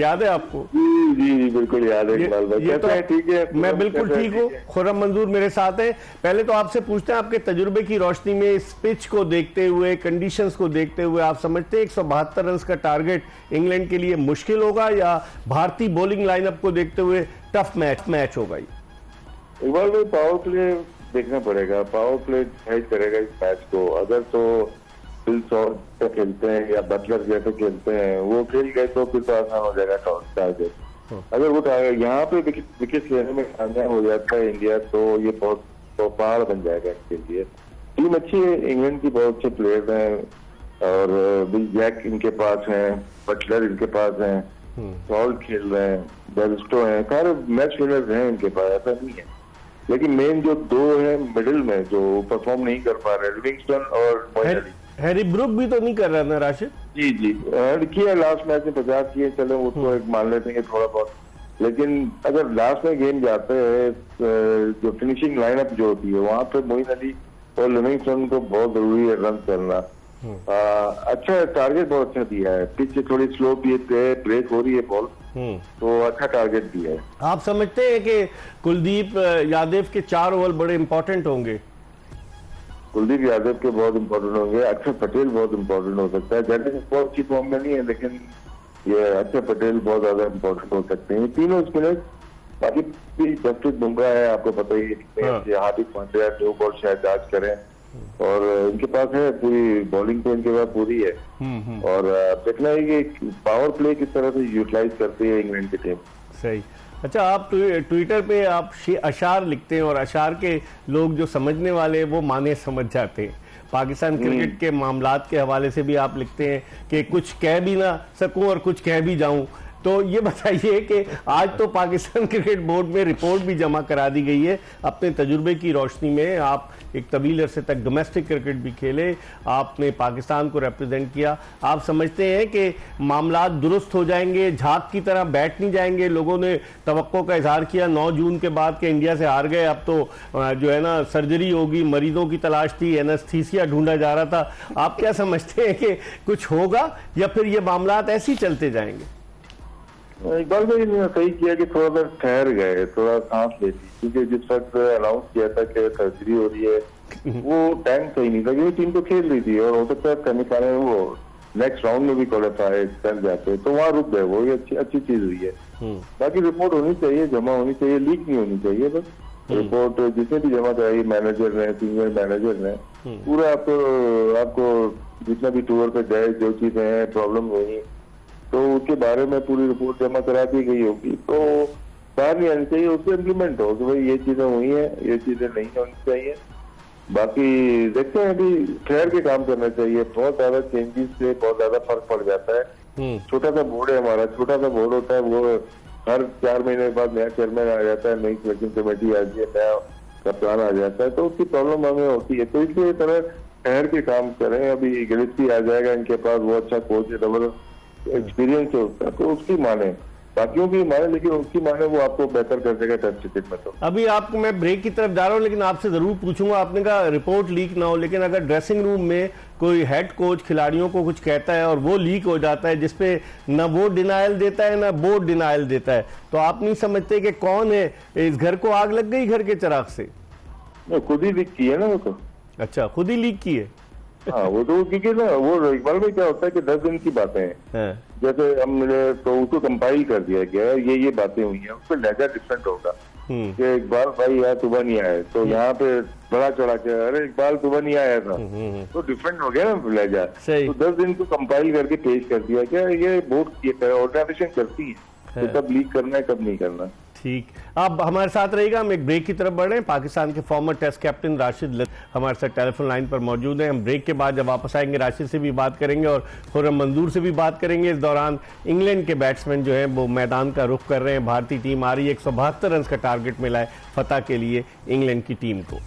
याद है आपको? जी बिल्कुल याद है इकबाल भाई। ये तो कैसे हैं? ठीक है, मैं बिल्कुल ठीक हूँ। खुर्रम मंजूर मेरे साथ है। पहले तो आपसे पूछते हैं, आपके तजुर्बे की रोशनी में इस पिच को देखते हुए, कंडीशंस को देखते हुए, आप समझते हैं 172 रन का टारगेट इंग्लैंड के लिए मुश्किल होगा या भारतीय बॉलिंग लाइनअप को देखते हुए टफ मैच होगा? इकबाल भाई पावर प्ले देखना पड़ेगा, पावर प्ले डिसाइड करेगा इस मैच को। अगर तो फिल शॉट खेलते हैं या बटलर जैसे खेलते हैं, वो खेल गए तो फिर तो आसान हो जाएगा टारगेट। अगर वो यहाँ पे विकेट लेने में कामयाब हो जाता है इंडिया, तो ये बहुत पहाड़ बन जाएगा इनके लिए। टीम अच्छी है, इंग्लैंड की बहुत अच्छे प्लेयर हैं और बिल जैक इनके पास हैं, बटलर इनके पास हैं, सॉल्ट खेल रहे हैं, बेरिस्टो हैं, सारे मैच विनर्स हैं इनके पास, ऐसा नहीं है। लेकिन मेन जो दो है मिडिल में जो परफॉर्म नहीं कर पा रहे, लिविंगस्टन और मोइन अली। हैरी ब्रूक भी तो नहीं कर रहा ना राशिद? जी किया लास्ट मैच में 50 किए, चलो उसको एक मान लेते हैं थोड़ा बहुत। लेकिन अगर लास्ट में गेम जाते हैं, जो फिनिशिंग लाइनअप जो होती है वहां पे मोइन अली और लिविंगस्टन को बहुत जरूरी है रन करना। अच्छा टारगेट बहुत अच्छा दिया है, पिच थोड़ी स्लो भी है, ब्रेक हो रही है बॉल, तो अच्छा टारगेट दिया है। आप समझते हैं कि कुलदीप यादव के 4 ओवर बड़े इंपॉर्टेंट होंगे? कुलदीप यादव के बहुत इंपॉर्टेंट होंगे, अक्षर पटेल बहुत इंपॉर्टेंट हो सकता है। जडेजा बहुत अच्छी फॉर्म में नहीं है, लेकिन ये अक्षर पटेल बहुत ज्यादा इंपॉर्टेंट हो सकते हैं। तीनों स्पिनर्स, बाकी जसप्रीत बुमराह है, आपको पता ही है, हार्दिक पांड्या जो बॉल शायद आज करें, और इनके पास है पूरी बॉलिंग, तो इनके पास पूरी है। और देखना है कि पावर प्ले किस तरह से यूटिलाइज करती है इंग्लैंड की टीम। सही। अच्छा, आप ट्विटर पे आप अशार लिखते हैं और अशार के लोग जो समझने वाले वो माने समझ जाते हैं। पाकिस्तान क्रिकेट के मामलात के हवाले से भी आप लिखते हैं कि कुछ कह भी ना सकूं और कुछ कह भी जाऊं, तो ये बताइए कि आज तो पाकिस्तान क्रिकेट बोर्ड में रिपोर्ट भी जमा करा दी गई है। अपने तजुर्बे की रोशनी में आप एक तवील अरसे तक डोमेस्टिक क्रिकेट भी खेले, आपने पाकिस्तान को रिप्रेजेंट किया, आप समझते हैं कि मामला दुरुस्त हो जाएंगे, झाग की तरह बैठ नहीं जाएंगे? लोगों ने तवक्को का इजहार किया 9 जून के बाद के इंडिया से हार गए, अब तो जो है ना सर्जरी होगी, मरीजों की तलाश थी, एनेस्थीसिया ढूंढा जा रहा था। आप क्या समझते हैं कि कुछ होगा या फिर ये मामला ऐसे ही चलते जाएंगे? इकबाल भाई ने सही किया कि थोड़ा देर ठहर गए, थोड़ा सांस ले ली, क्योंकि जिस वक्त अनाउंस किया था कि सर्जरी हो रही है वो टाइम सही नहीं था, क्योंकि टीम तो खेल रही थी और हो सकता है सेमीफाइनल वो नेक्स्ट राउंड में भी क्वालिफाई कर जाते, तो वहाँ रुक गए वो, ये अच्छी चीज हुई है। बाकी रिपोर्ट होनी चाहिए, जमा होनी चाहिए, लीक नहीं होनी चाहिए। बस रिपोर्ट जिसने भी जमा कराई, मैनेजर ने, सीनियर मैनेजर ने, पूरा आपको जितना भी टूर पे गए, जो चीजें हैं प्रॉब्लम हुई, तो उसके बारे में पूरी रिपोर्ट जमा करा दी गई होगी, तो बाहर नहीं आनी चाहिए, उससे इम्प्लीमेंट हो कि भाई ये चीजें हुई हैं, ये चीजें नहीं होनी चाहिए। बाकी देखते हैं, अभी ठहर के काम करना चाहिए। बहुत ज्यादा चेंजेस से बहुत ज्यादा फर्क पड़ जाता है। छोटा सा बोर्ड है हमारा, छोटा सा बोर्ड होता है, वो हर 4 महीने बाद नया चेयरमैन आ जाता है, नई सिलेक्शन कमेटी आती है, नया कप्तान आ जाता है, तो उसकी प्रॉब्लम हमें होती है। तो इसलिए तरह ठहर के काम करें। अभी गिलिस्पी आ जाएगा इनके पास, वो अच्छा कोच है, डबल एक्सपीरियंस है उसका, तो उसकी माने, बाकियों की माने, लेकिन उसकी माने वो आपको बेहतर कर देगा टेस्ट क्रिकेट में। तो अभी आपको मैं ब्रेक की तरफ जा रहा हूं, लेकिन आपसे जरूर पूछूंगा, आपने कहा रिपोर्ट लीक ना हो, लेकिन अगर ड्रेसिंग रूम में कोई हेड कोच खिलाड़ियों को कुछ कहता है और वो लीक हो जाता है, जिसपे ना वो डिनायल देता है ना बोर्ड डिनायल देता है, तो आप नहीं समझते कि कौन है? इस घर को आग लग गई घर के चिराग से? खुद ही लीक की है ना वो तो। अच्छा, खुद ही लीक की है? हाँ, वो तो क्योंकि ना वो इकबाल भाई क्या होता है कि 10 दिन की बातें हैं, जैसे हमने तो उसको कंपाइल कर दिया गया, ये बातें हुई हैं, उस पर लहजा डिफरेंट होगा कि इकबाल भाई यार सुबह नहीं आए, तो यहाँ पे बड़ा चढ़ा के अरे इकबाल सुबह नहीं आया था, तो डिफरेंट हो गया ना लहजा। तो 10 दिन को कंपाइल करके पेश कर दिया गया। ये बोर्ड ऑर्गेनाइजेशन करती है तो कब लीक करना है कब नहीं करना। ठीक, आप हमारे साथ रहिएगा, हम एक ब्रेक की तरफ बढ़ रहे हैं। पाकिस्तान के former test captain Rashid Latif हमारे साथ टेलीफोन लाइन पर मौजूद हैं। हम ब्रेक के बाद जब वापस आएंगे राशिद से भी बात करेंगे और खुर्रम मंजूर से भी बात करेंगे। इस दौरान इंग्लैंड के बैट्समैन जो हैं वो मैदान का रुख कर रहे हैं। भारतीय टीम आ रही है, 172 रन का टारगेट मिला है फतह के लिए इंग्लैंड की टीम को।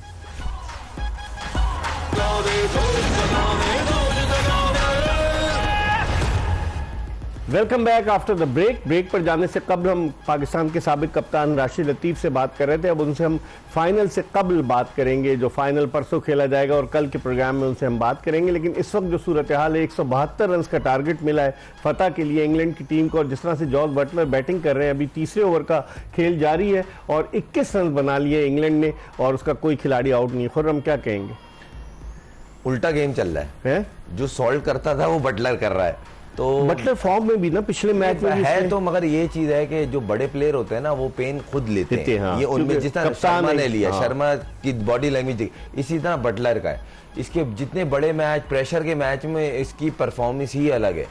Welcome back after the break. Break पर जाने से कबल हम पाकिस्तान के साबिक कप्तान राशिद लतीफ से बात कर रहे थे। अब उनसे हम फाइनल से कबल बात करेंगे, जो फाइनल परसों खेला जाएगा, और कल के प्रोग्राम में उनसे हम बात करेंगे। लेकिन इस वक्त जो सूरत हाल है, 172 रन का टारगेट मिला है फतह के लिए इंग्लैंड की टीम को, और जिस तरह से जॉस बटलर बैटिंग कर रहे हैं, अभी तीसरे ओवर का खेल जारी है और 21 रन बना लिए इंग्लैंड ने और उसका कोई खिलाड़ी आउट नहीं। खुर्रम क्या कहेंगे? उल्टा गेम चल रहा है, जो सॉल्व करता था वो बटलर कर रहा है। तो बटलर फॉर्म में भी ना पिछले मैच में है, तो मगर ये चीज है कि जो बड़े प्लेयर होते हैं ना वो पेन खुद लेते हैं। हाँ, ये उनमें जिस तरह शर्मा ने लिया, शर्मा की बॉडी लैंग्वेज इसी तरह बटलर का है। इसके जितने बड़े मैच, प्रेशर के मैच में इसकी परफॉर्मेंस ही अलग है।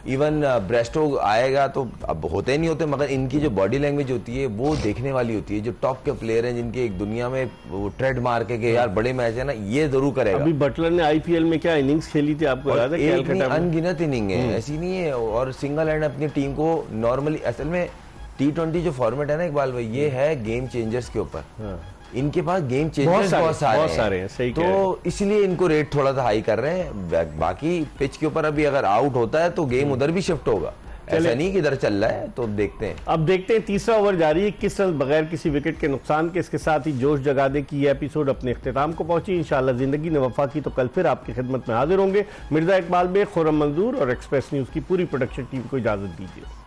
इवन ब्रेस्टो आएगा तो अब होते नहीं होते, मगर इनकी जो बॉडी लैंग्वेज होती है वो देखने वाली होती है। जो टॉप के प्लेयर हैं जिनके एक दुनिया में वो ट्रेड मार के यार बड़े मैच है ना, ये जरूर करेगा। अभी बटलर ने आईपीएल में क्या इनिंग्स खेली थी, आपको याद है? अनगिनत इनिंग है, ऐसी नहीं है। और सिंगल हैंड अपनी टीम को नॉर्मली, असल में T20 जो फॉर्मेट है ना इकबाल भाई, ये है गेम चेंजर्स के ऊपर। इनके पास गेम चेंजर्स बहुत सारे हैं, सही तो इसलिए इनको रेट थोड़ा सा हाई कर रहे हैं। बाकी पिच के ऊपर अभी अगर आउट होता है तो गेम उधर भी शिफ्ट होगा, ऐसा नहीं कि इधर चल रहा है। तो देखते हैं, अब देखते हैं। तीसरा ओवर जारी है, 21 रन बगैर किसी विकेट के नुकसान के। इसके साथ ही जोश जगादे की ये एपिसोड अपने इख्तिताम को पहुंची। इंशाल्लाह जिंदगी ने वफा की तो कल फिर आपकी खिदमत में हाजिर होंगे। मिर्जा इकबाल बेग, खुर्रम मंजूर और एक्सप्रेस न्यूज की पूरी प्रोडक्शन टीम को इजाजत दीजिए।